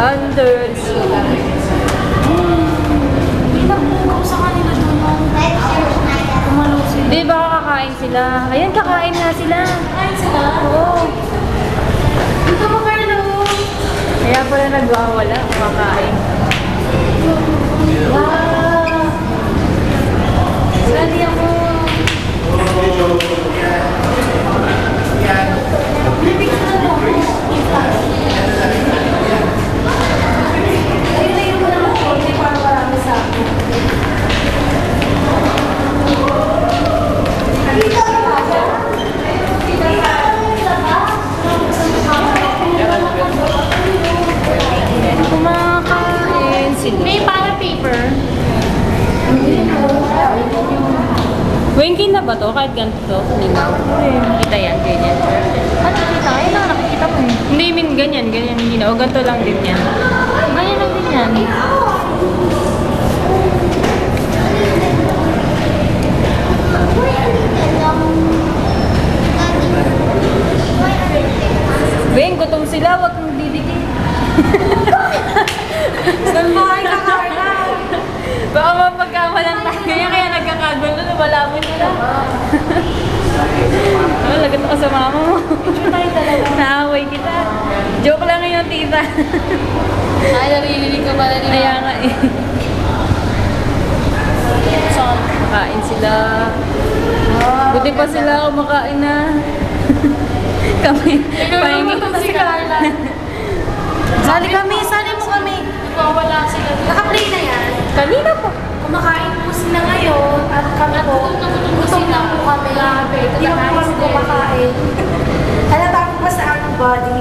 Hundreds. Sa kanila doon. Kumalaw sila. Di ba kakain sila? Ayan, kakain nga sila. Kain sila? Oo. Dito mo, Carlo. Kaya pala nagwawala, kumakain. Wow. Lali ako. Ayun mo lang ako. Hindi para marami sa akin. Kumakain sila. May para paper. Winky na ba to? Kahit ganito? Hindi ba? Kita yan, ganyan. Ano kita? Ayun lang nakikita mo eh. Hindi, min ganyan, ganyan. Hindi na. O ganito lang din yan. Ganyan lang din yan. Weng, gutom sila. Huwag kang didikit. Saan bahay ka, Carla? Baka mapagkamalan tayo. Kaya nagkakagulo. Lumalaman nila. Oh, lagot ako sa mama mo. Naaway kita. Joke lang yun, tita. Ay, naririnig ka pala nila. Kaya nga eh. Makain sila. Buti pa sila kumakain na. Kami. Pahingi Ito si Carla. Sali kami, sali mo kami. Nagwawala sila. Naka-play na yan. Kanina po. Kumakain po sila ngayon at kami po. Gutom na po kami. Hindi po kami kumakain. Halata po ba sa aking body?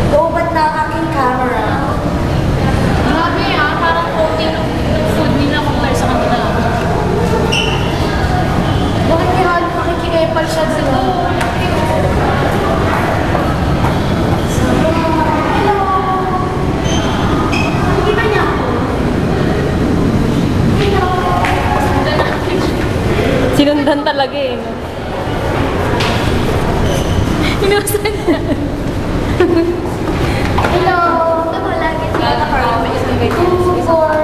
Lobat na ang aking camera. Grabe ah, parang konti ng food nila compare sa kanila. Bakit may halos makikikepal siya sila? Hello! Nakikita niya ako? Hello! Sinundan talaga eh. No? Inuusan niya. Hello! Ito lagi sila na parang may isang 2, 4,